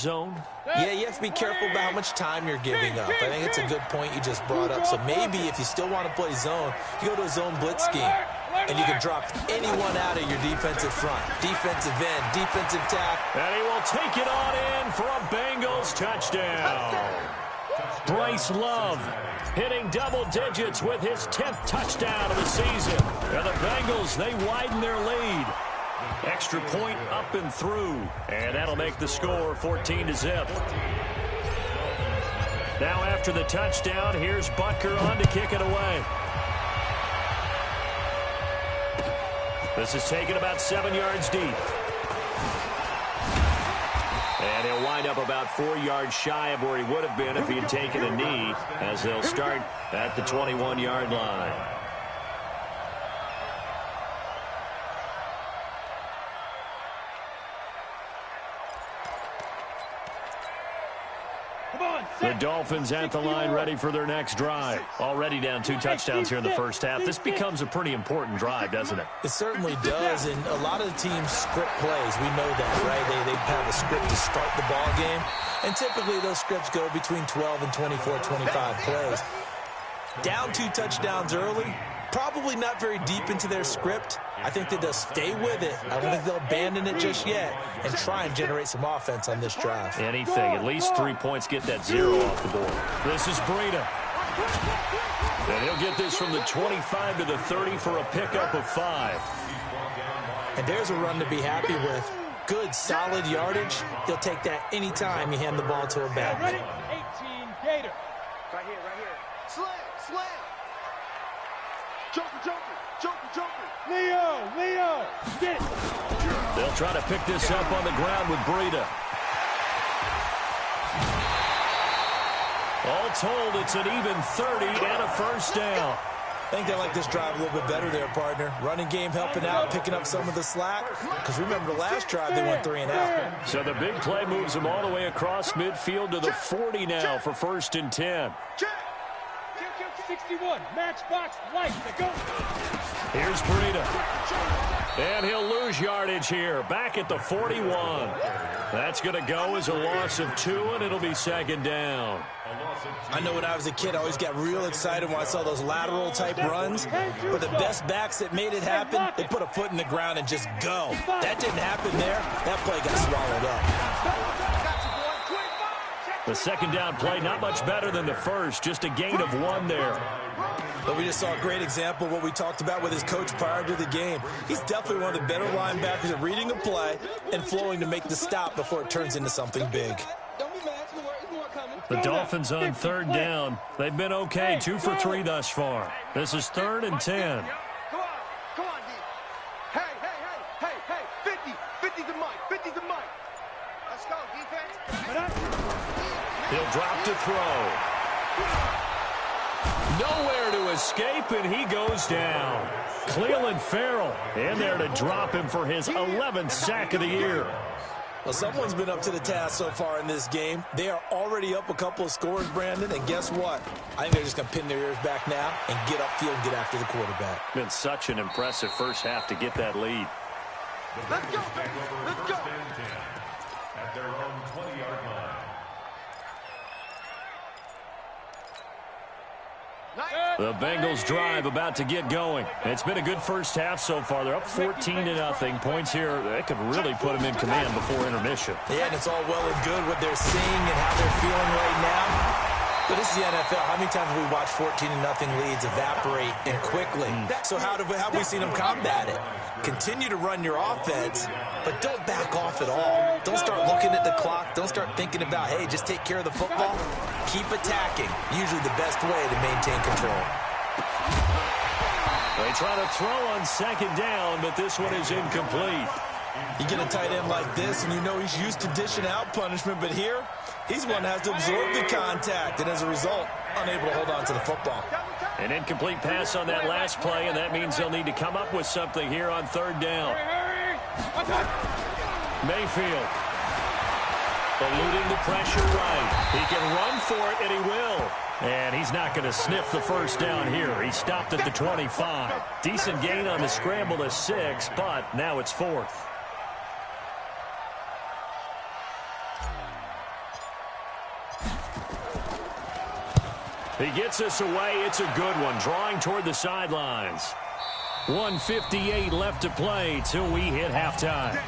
zone? Yeah, you have to be careful about how much time you're giving up. I think it's a good point you just brought up. So maybe if you still want to play zone, you go to a zone blitz scheme, and you can drop anyone out of your defensive front. Defensive end, defensive tackle. And he will take it on in for a Bengals touchdown. Bryce Love hitting double digits with his 10th touchdown of the season. And the Bengals, they widen their lead. Extra point up and through. And that'll make the score 14-0. Now after the touchdown, here's Butker on to kick it away. This is taken about 7 yards deep. And he'll wind up about 4 yards shy of where he would have been if he had taken a knee, as they'll start at the 21-yard line. The Dolphins at the line ready for their next drive. Already down 2 touchdowns here in the first half. This becomes a pretty important drive, doesn't it? It certainly does, and a lot of the teams script plays. We know that, right? They have a script to start the ball game, and typically those scripts go between 12 and 24, 25 plays. Down 2 touchdowns early, probably not very deep into their script. I think that they'll stay with it. I don't think they'll abandon it just yet and try and generate some offense on this drive. Anything. At least 3 points. Get that 0 off the board. This is Breida. And he'll get this from the 25 to the 30 for a pickup of 5. And there's a run to be happy with. Good, solid yardage. He'll take that anytime you hand the ball to a back. 18 Gator. Right here. Slam. Joker. Leo, get it. They'll try to pick this up on the ground with Breida. All told, it's an even 30 and a first down. I think they like this drive a little bit better there, partner. Running game helping out, picking up some of the slack. Because remember, the last drive they went 3 and out. So the big play moves them all the way across midfield to the 40 now for 1st and 10. 61, matchbox light to go. Here's Breida. And he'll lose yardage here. Back at the 41. That's going to go as a loss of 2, and it'll be 2nd down. I know when I was a kid, I always got real excited when I saw those lateral-type runs. But the best backs that made it happen, they put a foot in the ground and just go. That didn't happen there. That play got swallowed up. The 2nd down play, not much better than the first. Just a gain of 1 there. But we just saw a great example of what we talked about with his coach prior to the game. He's definitely one of the better linebackers at reading a play and flowing to make the stop before it turns into something big. The Dolphins on 3rd down. They've been okay, 2 for 3 thus far. This is 3rd and 10. Come on, D. Hey, 50's the mic. Let's go, defense. He'll drop to throw. Nowhere to escape, and he goes down. Cleveland Farrell in there to drop him for his 11th sack of the year. Well, someone's been up to the task so far in this game. They are already up a couple of scores, Brandon, and guess what? I think they're just going to pin their ears back now and get upfield and get after the quarterback. Been such an impressive first half to get that lead. Let's go. At their own 20-yard line. The Bengals drive about to get going. It's been a good first half so far. They're up 14-0. Points here, they could really put them in command before intermission. Yeah, and it's all well and good what they're seeing and how they're feeling right now. But this is the NFL. How many times have we watched 14-0 leads evaporate and quickly? So how have we seen them combat it? Continue to run your offense, but don't back off at all. Don't start looking at the clock. Don't start thinking about, hey, just take care of the football. Keep attacking. Usually the best way to maintain control. They try to throw on 2nd down, but this one is incomplete. You get a tight end like this, and you know he's used to dishing out punishment, but here, he's one that has to absorb the contact, and as a result, unable to hold on to the football. An incomplete pass on that last play, and that means they'll need to come up with something here on 3rd down. Mayfield eluding the pressure right. He can run for it, and he will. And he's not going to sniff the first down here. He stopped at the 25. Decent gain on the scramble to 6, but now it's 4th. He gets us away. It's a good one, drawing toward the sidelines. 1:58 left to play till we hit halftime.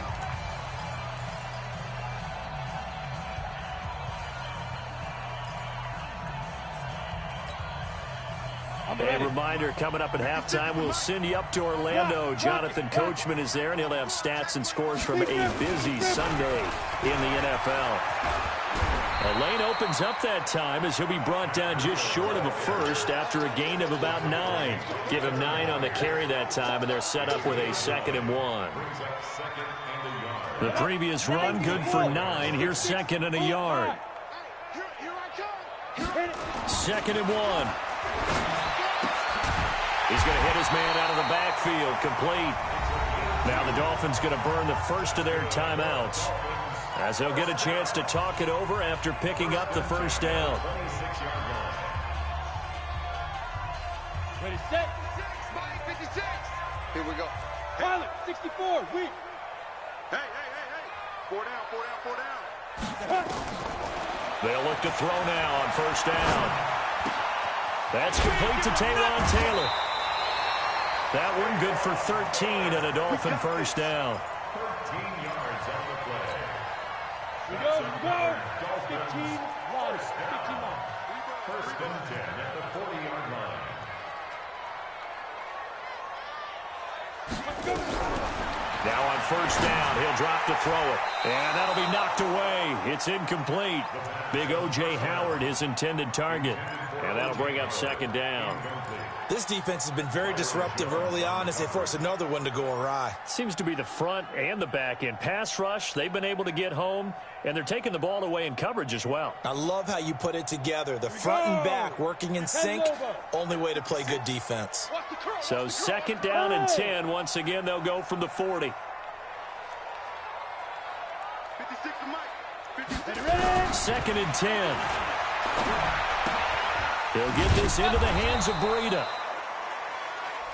A reminder, coming up at halftime, we'll send you up to Orlando. Jonathan Coachman is there, and he'll have stats and scores from a busy Sunday in the NFL. Lane opens up that time as he'll be brought down just short of a first after a gain of about 9. Give him 9 on the carry that time, and they're set up with a 2nd and 1. The previous run, good for 9. Here's 2nd and a yard. 2nd and 1. He's going to hit his man out of the backfield, complete. Now the Dolphins going to burn the first of their timeouts, as they'll get a chance to talk it over after picking up the first down. Ready, set. 56. Here we go. Pilot, 64, weak. Hey. 4 down. They'll look to throw now on first down. That's complete to Taywan Taylor. That one good for 13 and a Dolphin first down. 13 yards on the play. We go. 15 yards. 15 yards. First and 10 at the 40-yard line. Now on first down, he'll drop to throw it. And that'll be knocked away. It's incomplete. Big O.J. Howard, his intended target. And that'll bring up 2nd down. This defense has been very disruptive early on as they force another one to go awry. Seems to be the front and the back end. Pass rush, they've been able to get home, and they're taking the ball away in coverage as well. I love how you put it together. The front and back working in sync. Only way to play good defense. So 2nd down and 10. Once again, they'll go from the 40. 56 to Mike. 2nd and 10. He'll get this into the hands of Breida.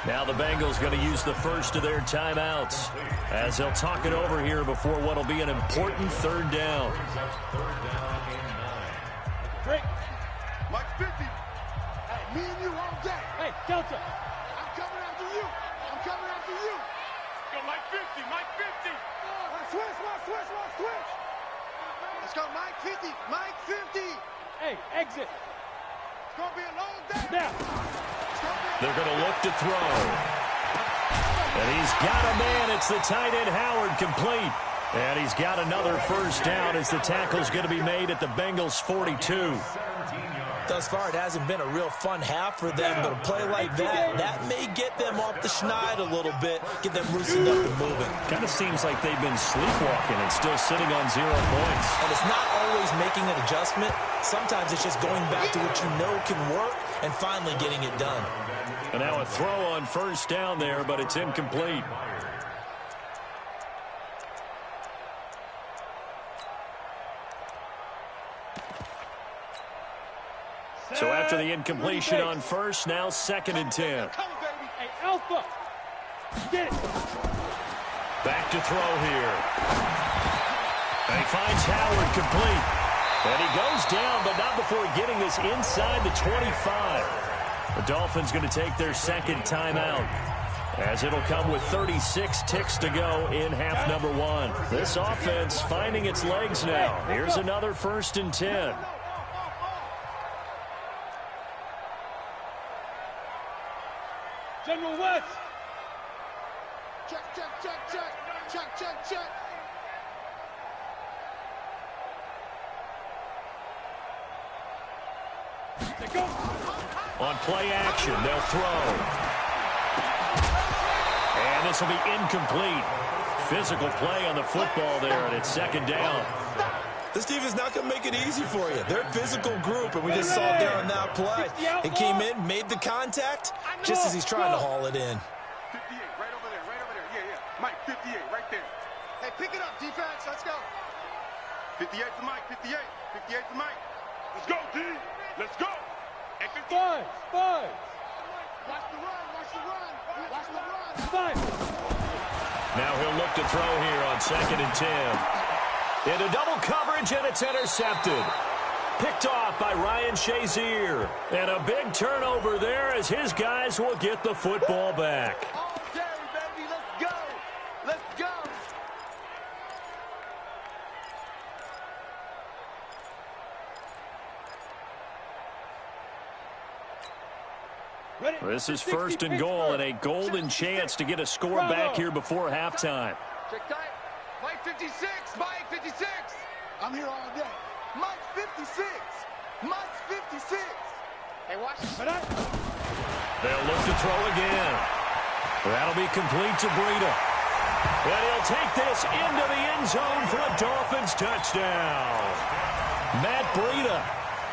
Now the Bengals going to use the first of their timeouts, as they'll talk it over here before what will be an important 3rd down. Drake. Mike 50. Hey, me and you all day. Hey, Delta. I'm coming after you. Go Mike 50. Switch. Let's go Mike 50. Mike 50. Hey, exit. It's going to be a long day. Now. They're going to look to throw. And he's got a man. It's the tight end Howard, complete. And he's got another first down as the tackle's going to be made at the Bengals 42. Thus far, it hasn't been a real fun half for them, but a play like that may get them off the schneid a little bit, get them loosened up and moving. Kind of seems like they've been sleepwalking and still sitting on 0 points. And it's not always making an adjustment. Sometimes it's just going back to what you know can work and finally getting it done. And now a throw on first down there, but it's incomplete. So after the incompletion on first, now 2nd and 10. Hey, Alpha. Get it. Back to throw here. And he finds Howard, complete. And he goes down, but not before getting this inside the 25. The Dolphins going to take their 2nd timeout, as it'll come with 36 ticks to go in half number 1. This offense finding its legs now. Here's another 1st and 10. General West. Check. They go. On play action, they'll throw. And this will be incomplete. Physical play on the football there, and it's 2nd down. This defense is not going to make it easy for you. They're a physical group, and we just saw it there on that play. It came in, made the contact, just as he's trying to haul it in. 58, right over there. Yeah. Mike, 58, right there. Hey, pick it up, defense. Let's go. 58 to Mike, 58. 58 to Mike. Let's go, D. Let's go. And 58. Five. Watch the run. Five. Now he'll look to throw here on 2nd and 10. Into double coverage, and it's intercepted. Picked off by Ryan Shazier. And a big turnover there as his guys will get the football back. All day, baby. Let's go. Let's go. Ready? This is first and goal and a golden chance to get a score back here before halftime. Check tight. Mike 56. Mike 56. I'm here all day. Mike 56. Mike 56. Hey, watch this. They'll look to throw again. That'll be complete to Breida. And he'll take this into the end zone for a Dolphins touchdown. Matt Breida,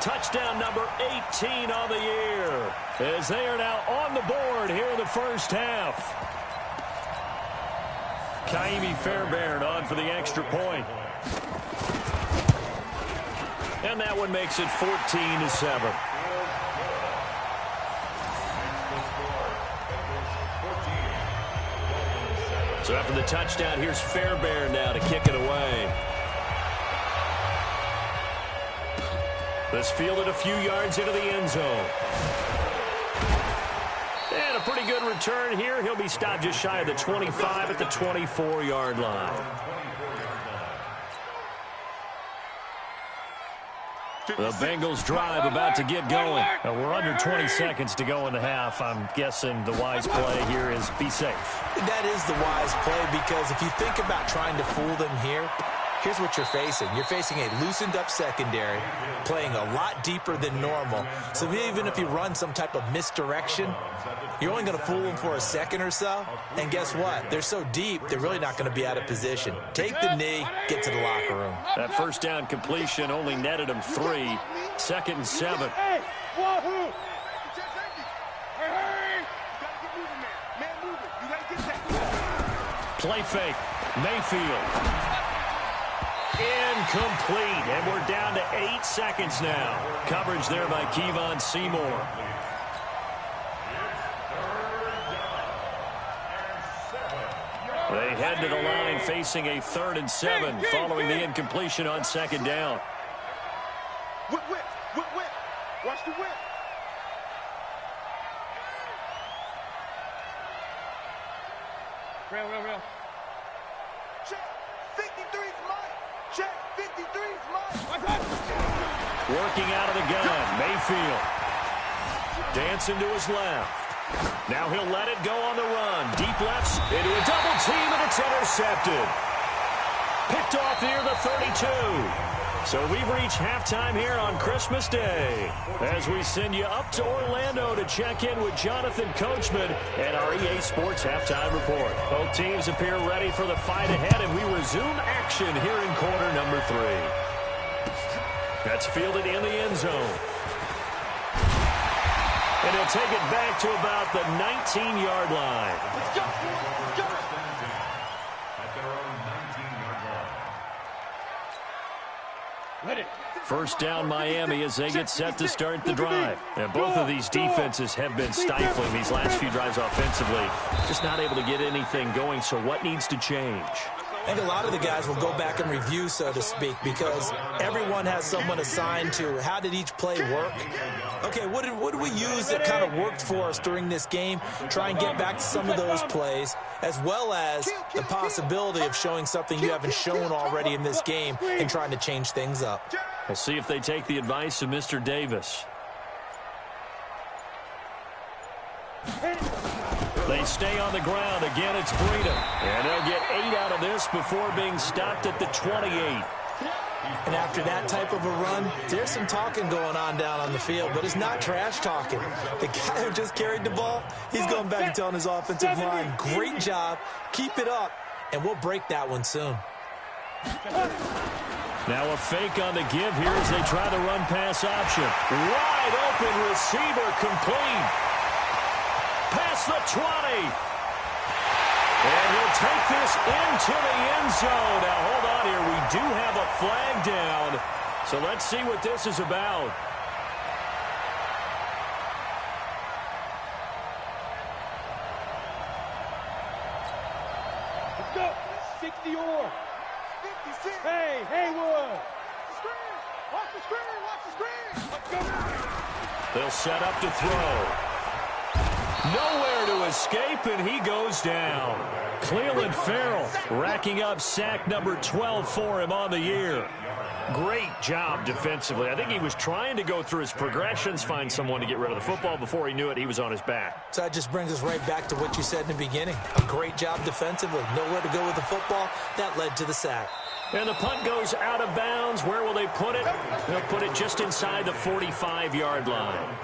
touchdown number 18 on the year, as they are now on the board here in the first half. Kaimi Fairbairn on for the extra point. And that one makes it 14-7. So after the touchdown, here's Fairbairn now to kick it away. This fielded a few yards into the end zone. And a pretty good return here. He'll be stopped just shy of the 25 at the 24-yard line. The Bengals drive about to get going. We're under 20 seconds to go in the half. I'm guessing the wise play here is be safe. That is the wise play, because if you think about trying to fool them here, here's what you're facing. You're facing a loosened-up secondary, playing a lot deeper than normal. So even if you run some type of misdirection, you're only going to fool them for a second or so. And guess what? They're so deep, they're really not going to be out of position. Take the knee, get to the locker room. That first down completion only netted him 3. 2nd and 7. Hey, wahoo! Play fake. Mayfield. Incomplete. And we're down to 8 seconds now. Coverage there by Kevon Seymour. They head to the line facing a 3rd and 7 following the incompletion on 2nd down. Whip, whip, whip, whip. Watch the whip. Real. Check. 53's mine. Check. 53's mine. Working out of the gun, Mayfield. Dancing to his left. Now he'll let it go on the run. Deep lefts into a double team, and it's intercepted. Picked off near the 32. So we've reached halftime here on Christmas Day, as we send you up to Orlando to check in with Jonathan Coachman and our EA Sports Halftime Report. Both teams appear ready for the fight ahead, and we resume action here in quarter number 3. That's fielded in the end zone. And he'll take it back to about the 19-yard line. Let's go. Let's go. At their own 19-yard line. Ready. First down Miami as they get set to start the drive. And both of these defenses have been stifling these last few drives offensively. Just not able to get anything going, so what needs to change? I think a lot of the guys will go back and review, so to speak, because everyone has someone assigned to how did each play work. Okay, what did we use that kind of worked for us during this game? Try and get back to some of those plays, as well as the possibility of showing something you haven't shown already in this game and trying to change things up. We'll see if they take the advice of Mr. Davis. They stay on the ground. Again, it's Breida. And they'll get 8 out of this before being stopped at the 28. And after that type of a run, there's some talking going on down on the field, but it's not trash talking. The guy who just carried the ball, he's going back and telling his offensive line, great job, keep it up, and we'll break that one soon. Now a fake on the give here as they try the run-pass option. Wide open receiver complete. Past the 20. And he'll take this into the end zone. Now, hold on here. We do have a flag down. So let's see what this is about. Let's go. 60 or. 56. Hey, Haywood. Screen. Watch the They'll set up to throw. Nowhere to escape, and he goes down. Cleveland Farrell racking up sack number 12 for him on the year. Great job defensively. I think he was trying to go through his progressions, find someone to get rid of the football. Before he knew it, he was on his back. So that just brings us right back to what you said in the beginning. A great job defensively. Nowhere to go with the football. That led to the sack. And the punt goes out of bounds. Where will they put it? They'll put it just inside the 45-yard line.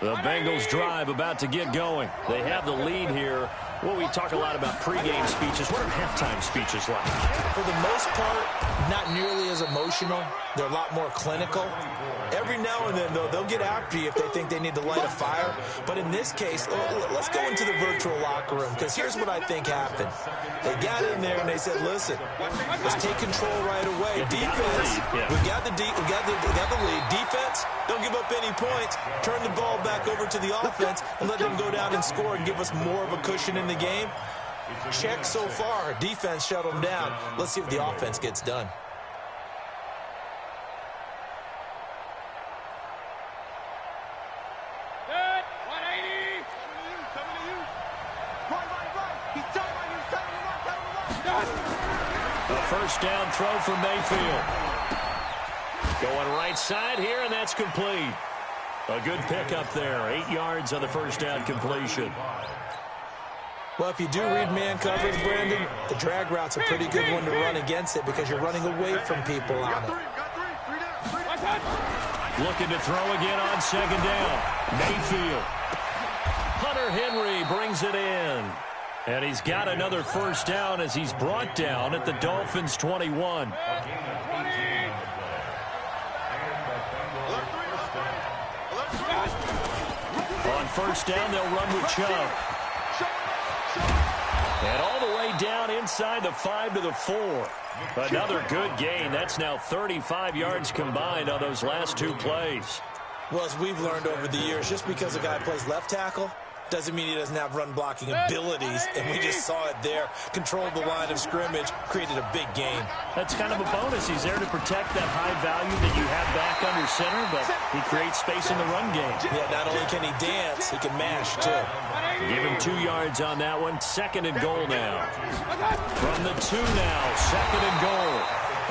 The Bengals drive about to get going. They have the lead here. Well, we talk a lot about pregame speeches. What are halftime speeches like? For the most part, not nearly as emotional. They're a lot more clinical. Every now and then, though, they'll get after you if they think they need to light a fire. But in this case, let's go into the virtual locker room, because here's what I think happened. They got in there and they said, listen, let's take control right away. Defense, we got the lead. Defense, don't give up any points. Turn the ball back over to the offense and let them go down and score and give us more of a cushion in the game. Check so far. Defense shut them down. Let's see if the offense gets done. A first down throw for Mayfield. Going right side here, and that's complete. A good pickup there. 8 yards on the first down completion. Well, if you do read man coverage, Brandon, the drag route's a pretty good one to run against it because you're running away from people on it. Looking to throw again on second down. Mayfield. Hunter Henry brings it in. And he's got another first down as he's brought down at the Dolphins' 21. On first down, they'll run with Chubb. And all the way down inside the 5 to the 4. Another good gain. That's now 35 yards combined on those last 2 plays. Well, as we've learned over the years, just because a guy plays left tackle doesn't mean he doesn't have run-blocking abilities, and we just saw it there. Controlled the line of scrimmage, created a big gain. That's kind of a bonus. He's there to protect that high value that you have back under center, but he creates space in the run game. Yeah, not only can he dance, he can mash, too. Give him 2 yards on that one. Second and goal now. From the 2 now, second and goal.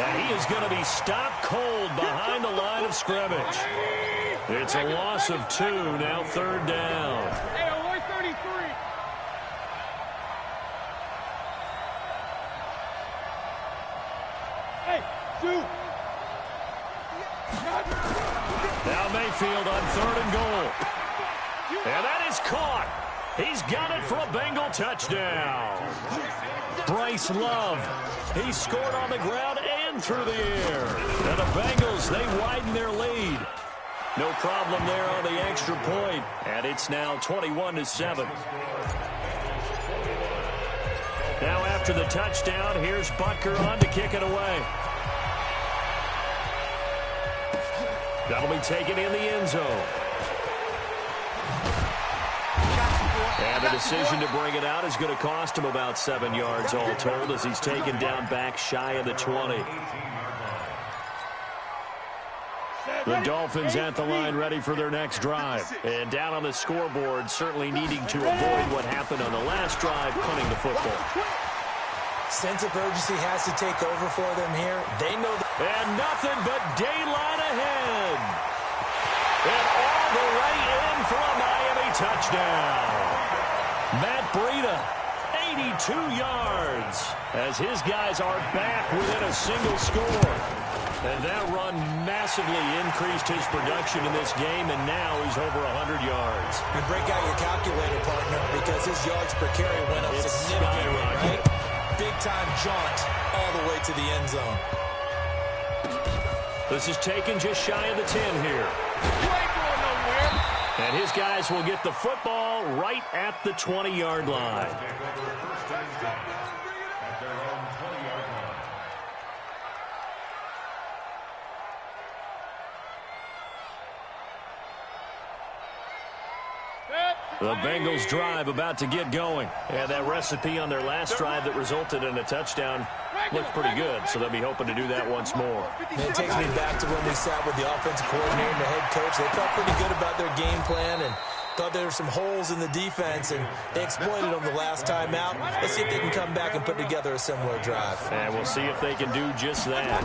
And he is going to be stopped cold behind the line of scrimmage. It's a loss of 2, now third down. Now Mayfield on third and goal. And that is caught. He's got it for a Bengal touchdown. Bryce Love. He scored on the ground and through the air. And the Bengals, they widen their lead. No problem there on the extra point. And it's now 21-7. Now after the touchdown, here's Butker on to kick it away. That'll be taken in the end zone. And the decision to bring it out is going to cost him about 7 yards all told as he's taken down back shy of the 20. The Dolphins at the line ready for their next drive. And down on the scoreboard, certainly needing to avoid what happened on the last drive, punting the football. Sense of urgency has to take over for them here. They know and nothing but daylight ahead. And all the way in for a Miami touchdown. Matt Breida, 82 yards, as his guys are back within a single score. And that run massively increased his production in this game, and now he's over 100 yards. You break out your calculator, partner, because his yards per carry went up significantly, right? Big-time jaunt all the way to the end zone. This is taken just shy of the 10 here. And his guys will get the football right at the 20-yard line. The Bengals drive about to get going. And that recipe on their last drive that resulted in a touchdown looks pretty good, so they'll be hoping to do that once more. It takes me back to when we sat with the offensive coordinator and the head coach. They felt pretty good about their game plan and thought there were some holes in the defense, and they exploited them the last time out. Let's see if they can come back and put together a similar drive. And we'll see if they can do just that.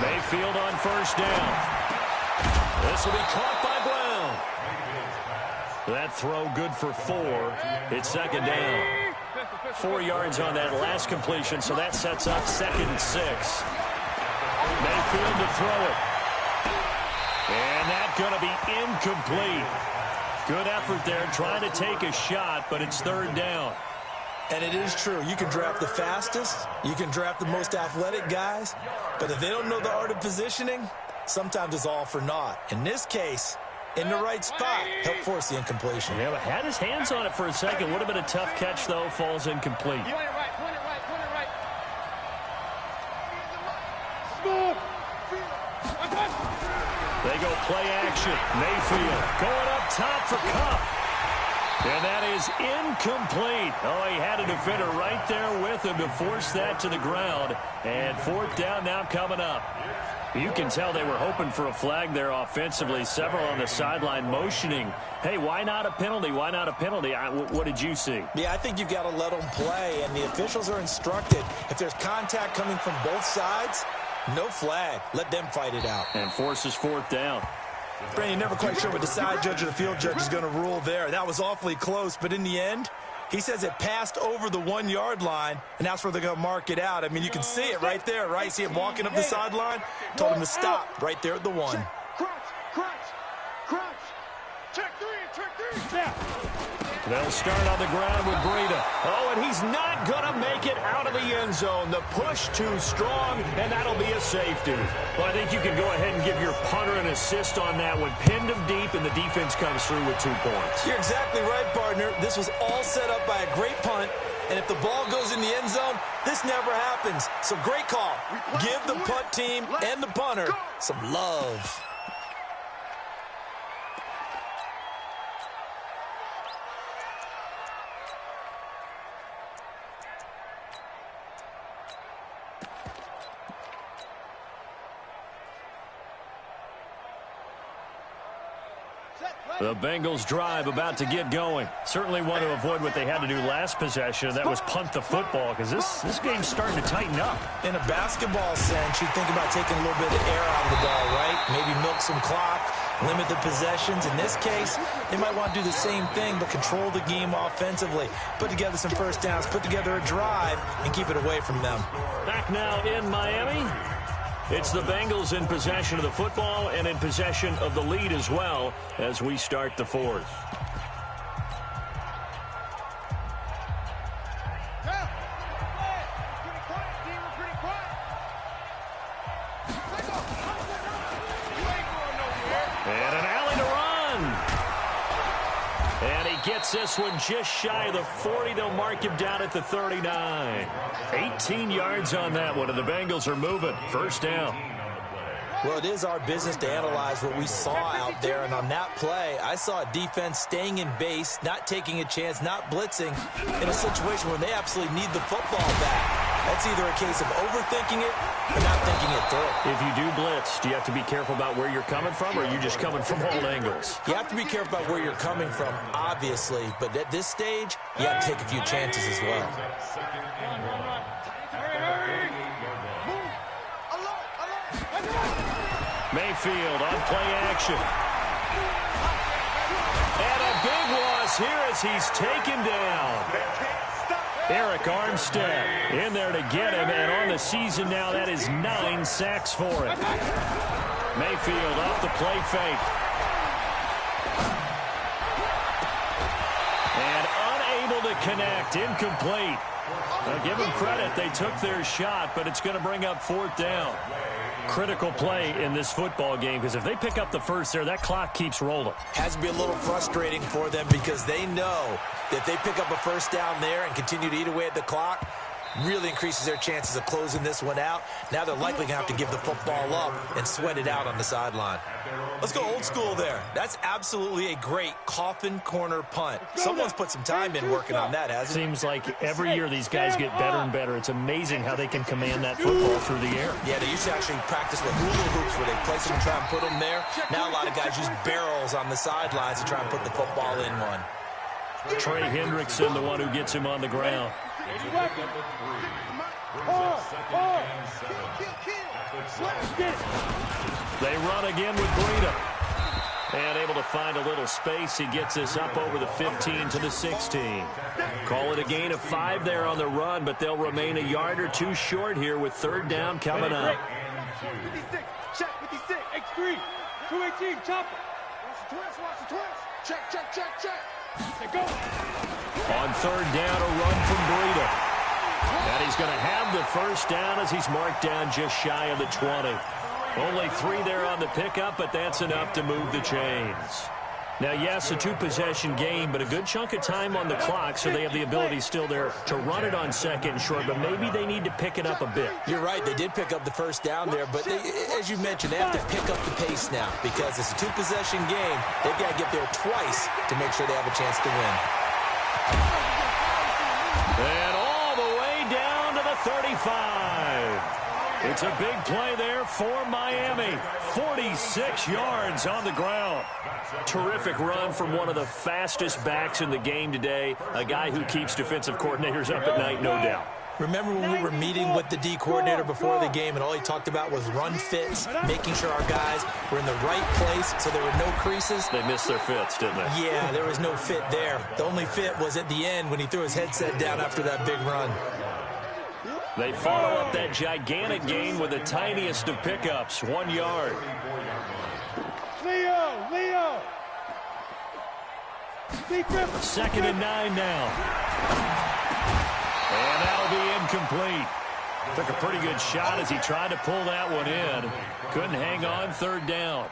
Mayfield on first down. This will be caught by Brown. That throw good for 4. It's second down. 4 yards on that last completion, so that sets up 2nd and 6. Mayfield to throw it. And that's going to be incomplete. Good effort there trying to take a shot, but it's 3rd down. And it is true. You can draft the fastest. You can draft the most athletic guys. But if they don't know the art of positioning, sometimes it's all for naught. In this case, in the right spot, help force the incompletion. Yeah, but had his hands on it for a second. Would have been a tough catch, though. Falls incomplete. You want it right, point it right, point it right. Smooth. They go play action. Mayfield going up top for Cup. And that is incomplete. Oh, he had a defender right there with him to force that to the ground. And 4th down now coming up. You can tell they were hoping for a flag there offensively. Several on the sideline motioning. Hey, why not a penalty? Why not a penalty? What did you see? Yeah, I think you've got to let them play, and the officials are instructed. If there's contact coming from both sides, no flag. Let them fight it out. And forces 4th down. Brandon, never quite sure what the side judge or the field judge is going to rule there. That was awfully close, but in the end, he says it passed over the 1-yard line, and that's where they're going to mark it out. I mean, you can see it right there, right? See him walking up the sideline? Told him to stop right there at the 1. Crunch, crunch, crunch. Check 3, check 3. Now. They'll start on the ground with Breida. Oh, and he's not going to make it out of the end zone. The push too strong, and that'll be a safety. Well, I think you can go ahead and give your punter an assist on that one. Pinned him deep, and the defense comes through with 2 points. You're exactly right, partner. This was all set up by a great punt, and if the ball goes in the end zone, this never happens. So great call. Give the punt team and the punter some love. The Bengals drive about to get going. Certainly want to avoid what they had to do last possession. That was punt the football, because this game's starting to tighten up. In a basketball sense, you think about taking a little bit of air out of the ball, right? Maybe milk some clock, limit the possessions. In this case, they might want to do the same thing, but control the game offensively. Put together some first downs, put together a drive, and keep it away from them. Back now in Miami. It's the Bengals in possession of the football and in possession of the lead as well as we start the 4th. And an alley to run. And he gets this one just shy of the 40. They'll mark him down at the 39. 18 yards on that one, and the Bengals are moving. First down. Well, it is our business to analyze what we saw out there, and on that play, I saw a defense staying in base, not taking a chance, not blitzing, in a situation where they absolutely need the football back. That's either a case of overthinking it or not thinking it through. If you do blitz, do you have to be careful about where you're coming from, or are you just coming from all angles? You have to be careful about where you're coming from, obviously, but at this stage, you have to take a few chances as well. Mayfield on play action. And a big loss here as he's taken down. Eric Armstead in there to get him, and on the season now, that is 9 sacks for him. Mayfield off the play fake. And unable to connect, incomplete. Now give them credit, they took their shot, but it's going to bring up 4th down. Critical play in this football game, because if they pick up the first there, that clock keeps rolling. Has to be a little frustrating for them because they know that if they pick up a first down there and continue to eat away at the clock, really increases their chances of closing this one out. Now they're likely going to have to give the football up and sweat it out on the sideline. Let's go old school there. That's absolutely a great coffin corner punt. Someone's put some time in working on that, hasn't it? Seems like every year these guys get better and better. It's amazing how they can command that football through the air. Yeah, they used to actually practice with hula hoops where they place them and try and put them there. Now a lot of guys use barrels on the sidelines to try and put the football in one. Trey Hendrickson, the one who gets him on the ground. They run again with Breida. And able to find a little space. He gets this up over the 15 to the 16. Call it a gain of 5 there on the run, but they'll remain a yard or two short here with third down coming up. 56, check, 56, X3, 218, chopper. Watch the twist. Check. They go. On third down, a run from Breida. And he's going to have the first down as he's marked down just shy of the 20. Only 3 there on the pickup, but that's enough to move the chains. Now, yes, a 2-possession game, but a good chunk of time on the clock, so they have the ability still there to run it on second and short, but maybe they need to pick it up a bit. You're right. They did pick up the first down there, but as you mentioned, they have to pick up the pace now because it's a 2-possession game. They've got to get there twice to make sure they have a chance to win. And all the way down to the 35. It's a big play there for Miami. 46 yards on the ground. Terrific run from one of the fastest backs in the game today. A guy who keeps defensive coordinators up at night, no doubt. Remember when we were meeting with the D coordinator before the game and all he talked about was run fits, making sure our guys were in the right place so there were no creases? They missed their fits, didn't they? Yeah, there was no fit there. The only fit was at the end when he threw his headset down after that big run. They follow up that gigantic gain with the tiniest of pickups, 1 yard. Leo. Second and 9 now. And that'll be incomplete. Took a pretty good shot as he tried to pull that one in. Couldn't hang on, third down.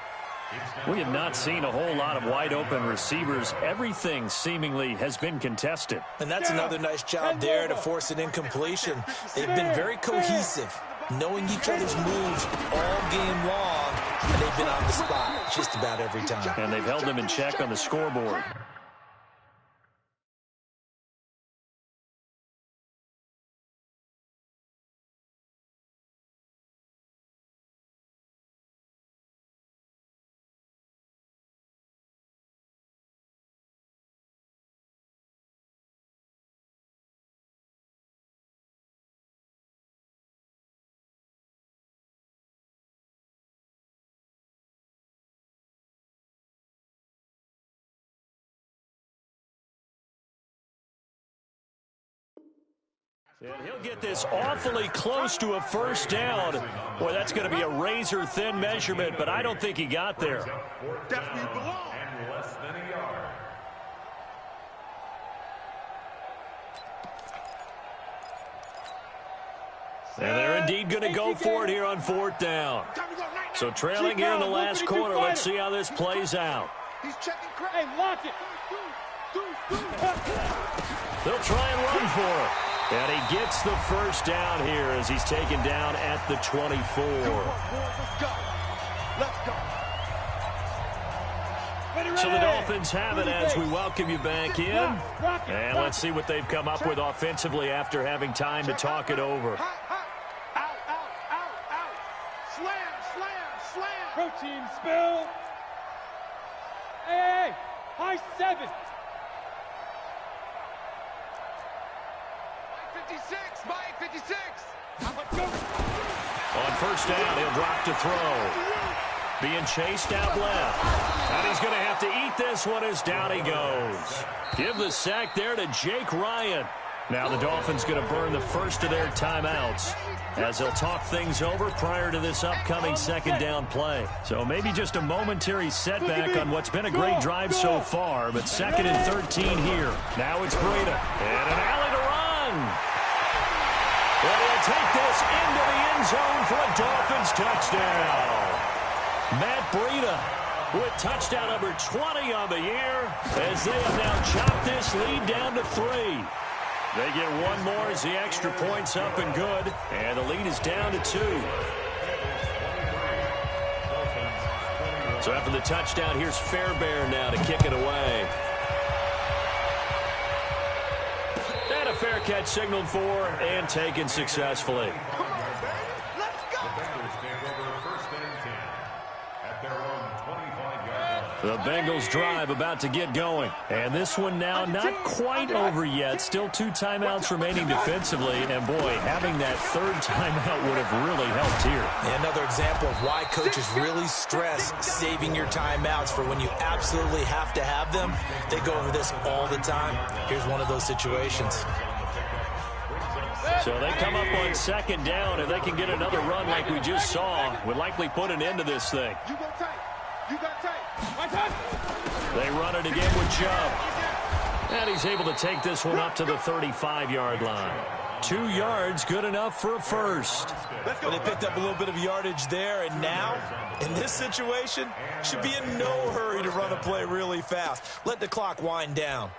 We have not seen a whole lot of wide-open receivers. Everything seemingly has been contested. And that's another nice job there to force an incompletion. They've been very cohesive, knowing each other's moves all game long, and they've been on the spot just about every time. And they've held them in check on the scoreboard. And he'll get this awfully close to a first down. Boy, that's going to be a razor-thin measurement, but I don't think he got there. Definitely belong. And less than a yard. And they're indeed going to go for it here on fourth down. So trailing here in the last quarter, let's see how this plays out. He's checking crack. Hey, lock it. They'll try and run for it. And he gets the first down here as he's taken down at the 24. Let's go. So the Dolphins have it as we welcome you back in. And let's see what they've come up with offensively after having time to talk it over. Out. Slam. Protein spill. Hey. High 7. 56. On first down, he'll drop to throw. Being chased out left. And he's going to have to eat this one as down he goes. Give the sack there to Jake Ryan. Now the Dolphins going to burn the first of their timeouts as they'll talk things over prior to this upcoming second down play. So maybe just a momentary setback on what's been a great drive so far, but second and 13 here. Now it's Breida. And an alley to run. Well, he'll take this into the end zone for a Dolphins touchdown. Matt Breida with touchdown number 20 on the year as they have now chopped this lead down to 3. They get one more as the extra point's up and good, and the lead is down to 2. So after the touchdown, here's Fairbairn now to kick it away. And a fair catch signaled for and taken successfully. Come on, baby. Let's go. The Bengals take over 1st and 10 at their own 25-yard line. The Bengals drive about to get going. And this one now not quite over yet. Still 2 timeouts remaining defensively. And, boy, having that 3rd timeout would have really helped here. Another example of why coaches really stress saving your timeouts for when you absolutely have to have them. They go over this all the time. Here's one of those situations. So they come up on 2nd down. If they can get another run like we just saw, would likely put an end to this thing. You go tight. You got tight. They run it again with Chubb. And he's able to take this one up to the 35-yard line. 2 yards, good enough for a first. Well, they picked up a little bit of yardage there, and now, in this situation, should be in no hurry to run a play really fast. Let the clock wind down.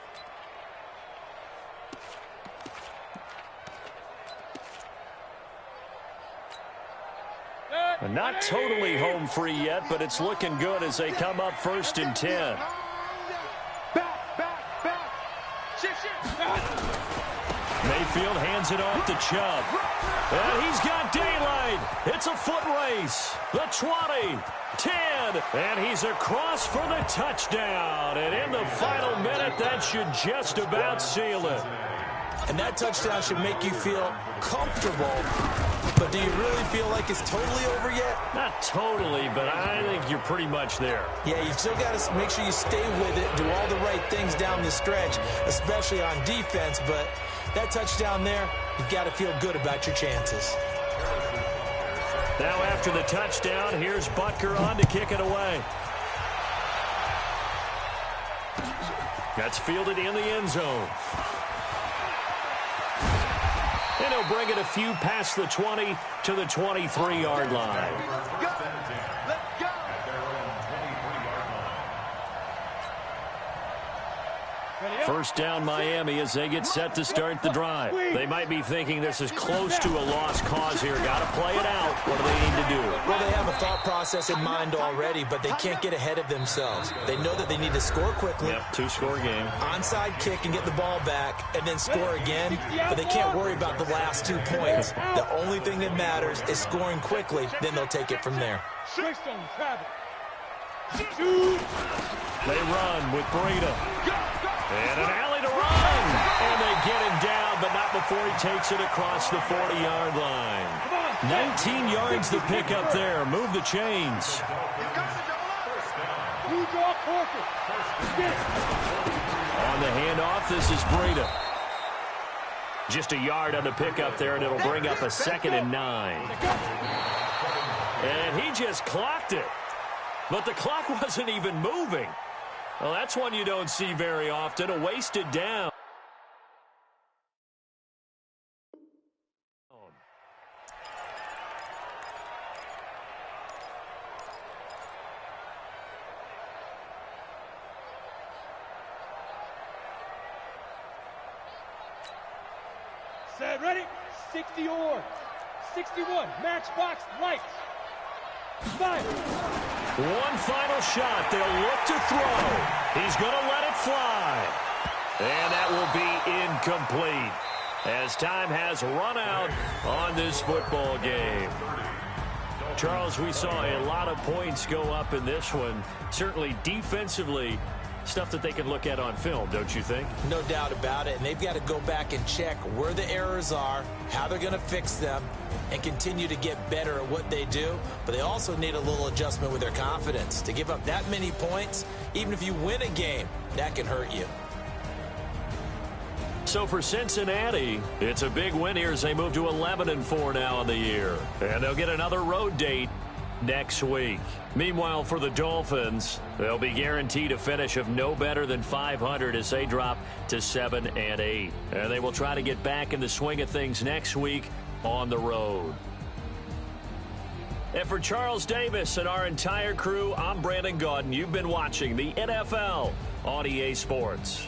Not totally home free yet, but it's looking good as they come up 1st and 10. Back. Shift. Mayfield hands it off to Chubb. And he's got daylight. It's a foot race. The 20, 10, and he's across for the touchdown. And in the final minute, that should just about seal it. And that touchdown should make you feel comfortable. But do you really feel like it's totally over yet? Not totally, but I think you're pretty much there. Yeah, you've still got to make sure you stay with it, do all the right things down the stretch, especially on defense. But that touchdown there, you've got to feel good about your chances. Now after the touchdown, here's Butker on to kick it away. That's fielded in the end zone. And he'll bring it a few past the 20 to the 23-yard line. Let's go. First down Miami as they get set to start the drive. They might be thinking this is close to a lost cause here. Got to play it out. What do they need to do? Well, they have a thought process in mind already, but they can't get ahead of themselves. They know that they need to score quickly. Yep, 2-score game. Onside kick and get the ball back and then score again, but they can't worry about the last 2 points. The only thing that matters is scoring quickly, then they'll take it from there. They run with Breida. And an alley to run. And they get him down, but not before he takes it across the 40-yard line. 19 yards to pick up there. Move the chains. On the handoff, this is Breida. Just a yard on the pickup there, and it'll bring up a 2nd and 9. And he just clocked it. But the clock wasn't even moving. Well, that's one you don't see very often, a wasted down. Set, ready? 60 or 61, matchbox lights. Fire. One final shot. They'll look to throw. He's going to let it fly. And that will be incomplete as time has run out on this football game. Charles, we saw a lot of points go up in this one. Certainly defensively, stuff that they can look at on film, don't you think? No doubt about it. And they've got to go back and check where the errors are, how they're going to fix them, and continue to get better at what they do. But they also need a little adjustment with their confidence. To give up that many points, even if you win a game, that can hurt you. So for Cincinnati, it's a big win here as they move to 11-4 now in the year. And they'll get another road date next week. Meanwhile, for the Dolphins, they'll be guaranteed a finish of no better than 500 as they drop to 7-8. And they will try to get back in the swing of things next week on the road. And for Charles Davis and our entire crew, I'm Brandon Gaudin. You've been watching the NFL on EA Sports.